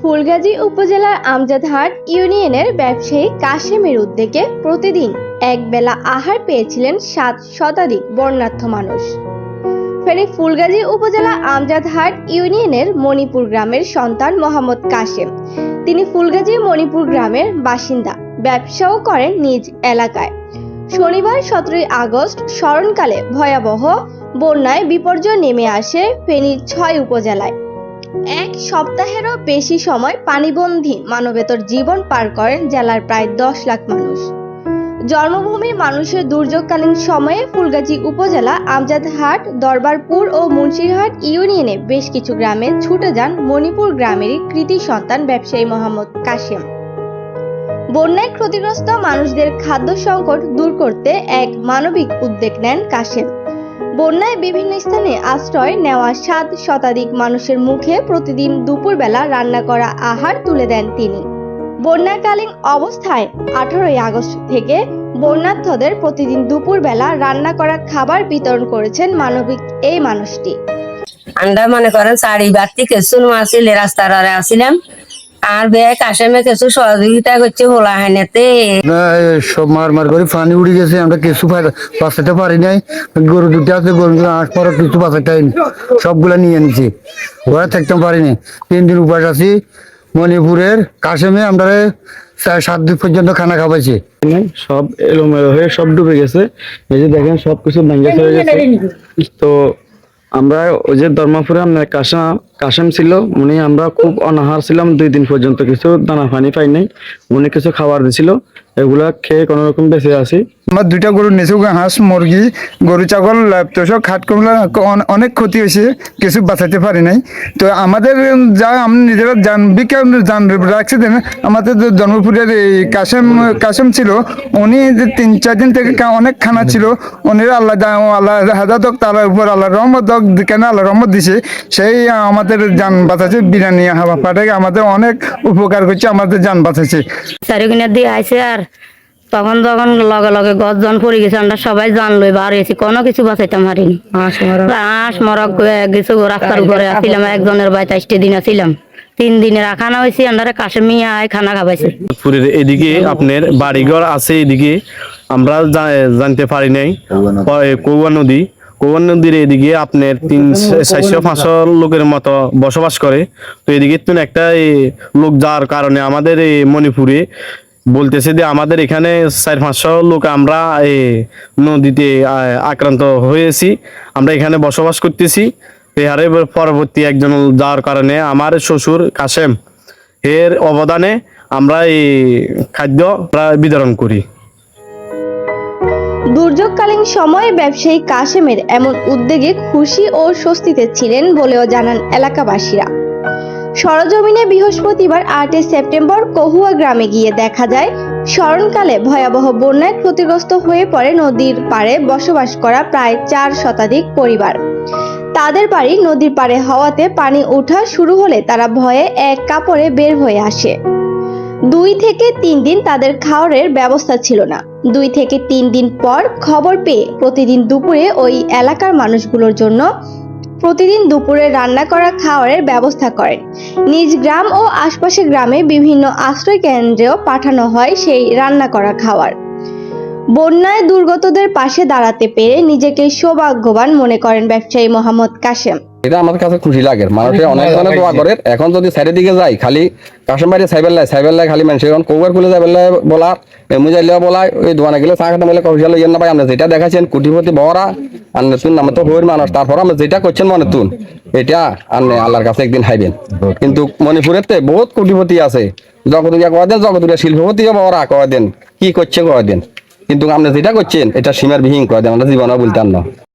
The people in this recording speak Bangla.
ফুলগাজী উপজেলার আমজাদহাট ইউনিয়নের ব্যবসায়ী কাশেমের উদ্যোগে প্রতিদিন একবেলা আহার পেয়েছিলেন 7 শতাধিক বর্ণাঢ্য মানুষ। ফেনী ফুলগাজী উপজেলা আমজাদহাট ইউনিয়নের মণিপুর গ্রামের সন্তান মোহাম্মদ কাশেম। তিনি ফুলগাজী মণিপুর গ্রামের বাসিন্দা, ব্যবসাও করেন নিজ এলাকায়। শনিবার 17 আগস্ট স্মরণকালে ভয়াবহ বন্যায় বিপর্যয় নেমে আসে ফেনীর 6 উপজেলায়। এক সপ্তাহেরও বেশি সময় পানিবন্দী মানবেতর জীবন পার করেন জেলার প্রায় 10 লাখ মানুষ। জন্মভূমির মানুষের দুর্যোগকালীন সময়ে ফুলগাজী উপজেলা আমজাদহাট, দরবারপুর ও মুন্সিরহাট ইউনিয়নে বেশ কিছু গ্রামে ছুটে যান মণিপুর গ্রামেরই কৃতি সন্তান ব্যবসায়ী মোহাম্মদ কাশেম। বন্যায় ক্ষতিগ্রস্ত মানুষদের খাদ্য সংকট দূর করতে এক মানবিক উদ্যোগ নেন কাশেম। বন্যায় বিভিন্ন স্থানে আশ্রয় নেওয়া 7 শতাধিক মানুষের মুখে প্রতিদিন দুপুরবেলা রান্না করা আহার তুলে দেন তিনি। বন্যাকালীন অবস্থায় 18 আগস্ট থেকে বন্যার্থদের প্রতিদিন দুপুরবেলা রান্না করা খাবার বিতরণ করেছেন মানবিক এই মানুষটি। আমরা মনে করেন চারি বাড়তি কিছু আসলে রাস্তার আসিলাম আর বেয়ে কাশেমে কিছু সহযোগিতা করছে হোলা হাইনাতে সব মার করে পানি উড়ে গেছে। আমরা কিছু বাঁচাতে পারি নাই। গরু দুটো আছে, গরু আট পর কিছু বাঁচাতে সবগুলা নিয়ে নিছি। ওরা থাকতে পারিনি। 3 দিন উপাস আছি। মণিপুরের কাশেমে আমরা 7 দিন পর্যন্ত খানা খাওয়াইছি। সব এলোমেলো হয়ে সব ডুবে গেছে। এই যে দেখেন সবকিছু ভেঙে চলে গেছে। তো আমরা ওই যে ধর্মপুরে আপনার কাশেম ছিল, উনি আমরা খুব অনাহার ছিলাম। 2 দিন পর্যন্ত কিছু দানা পানি পাই নাই। উনি কিছু খাবার দিছিল, এগুলা খেয়ে কোনো রকম বেঁচে আছি। আমার 2টা গরু নেছে, হাঁস মুরগি গরু ছাগল তো সব খাট কমলা অনেক ক্ষতি হয়েছে, কিছু বাঁচাতে পারি নাই। তো আমাদের যা আমরা নিজেরা জান রাখছি দেন। আমাদের জন্মপুরের এই কাশেম ছিল, উনি 3-4 দিন থেকে অনেক খানা ছিল। উনি আল্লাহ হাজার হোক, তার উপর আল্লাহ রহমত হোক, কেন আল্লাহ রহমত দিছে, সেই আমাদের যান বাঁচাচ্ছে। বিরিয়ানি হাওয়া পাঠাকে আমাদের অনেক উপকার করছে, আমাদের যান বাঁচাচ্ছে। চারিখানে দিয়ে আইসে আর তখন লগে লগে গজন পড়ে গেছে। আমরা সবাই জানলো বার হয়েছি, কোনো কিছু বাঁচাইতাম হারিনি। হাঁস মরক কিছু রাস্তার উপরে আসছিলাম, একজনের বাড়িতে 28 দিন আসছিলাম। 3 দিনের খানা হয়েছি। আমরা কাশেমিয়া খানা খাবাইছে। এদিকে আপনার বাড়িঘর আছে, এদিকে আমরা জানতে পারি নাই। কৌয়া নদীর এদিকে আপনার 400-500 লোকের মতো বসবাস করে। তো এদিকে একটা লোক যার কারণে আমাদের এই মণিপুরে বলতেছে যে আমাদের এখানে 400-500 লোক আমরা নদীতে আক্রান্ত হয়েছি, আমরা এখানে বসবাস করতেছি। এর পরবর্তী একজন যাওয়ার কারণে আমার শ্বশুর কাশেম এর অবদানে আমরা এই খাদ্য বিতরণ করি। দুর্যোগকালীন সময়ে ব্যবসায়ী কাশেমের এমন উদ্যোগে খুশি ও স্বস্তিতে ছিলেন বলেও জানান এলাকাবাসীরা। সরজমিনে বৃহস্পতিবার 8 সেপ্টেম্বর কহুয়া গ্রামে গিয়ে দেখা যায়, স্মরণকালে ভয়াবহ বন্যায় ক্ষতিগ্রস্ত হয়ে পড়ে নদীর পাড়ে বসবাস করা প্রায় 4 শতাধিক পরিবার। তাদের বাড়ি নদীর পাড়ে হওয়াতে পানি ওঠা শুরু হলে তারা ভয়ে এক কাপড়ে বের হয়ে আসে। 2 থেকে 3 দিন তাদের খাওয়ারের ব্যবস্থা ছিল না। 2 থেকে 3 দিন পর খবর পেয়ে প্রতিদিন দুপুরে ওই এলাকার মানুষগুলোর জন্য প্রতিদিন দুপুরে রান্না করা খাওয়ারের ব্যবস্থা করেন। নিজ গ্রাম ও আশপাশের গ্রামে বিভিন্ন আশ্রয় কেন্দ্রেও পাঠানো হয় সেই রান্না করা খাবার। বন্যায় দুর্গতদের পাশে দাঁড়াতে পেরে নিজেকে সৌভাগ্যবান মনে করেন ব্যবসায়ী মোহাম্মদ কাশেম। এটা আমার কাছে খুশি লাগে। মানুষের অনেক ধরনের দোয়া করে। এখন যদি সাইডের দিকে যাই, খালি কাশেম বাড়ি সাইবেল্লায় খালি মানুষের কৌবার খুলে যাবেল্লায় বলা, মুজাইলিয়া বলায়, ওই দোয়ানে গেলে চা খেতে বলে কৌশল ইয়ে না ভাই। আমরা যেটা দেখাচ্ছেন কোটিপতি বড়া আর নতুন আমরা তো হইর মানুষ, তারপর আমরা যেটা করছেন মনে তুন এটা আনে আল্লাহর কাছে একদিন খাইবেন। কিন্তু মণিপুরেতে বহুত কোটিপতি আছে, জগদুরিয়া কয় দেন, জগদুরিয়া শিল্পপতিও বড়া কয় দেন, কি করছে কয় দেন। কিন্তু আপনি যেটা করছেন এটা সীমার বিহীন কয় দেন, আমরা জীবনে বলতাম না।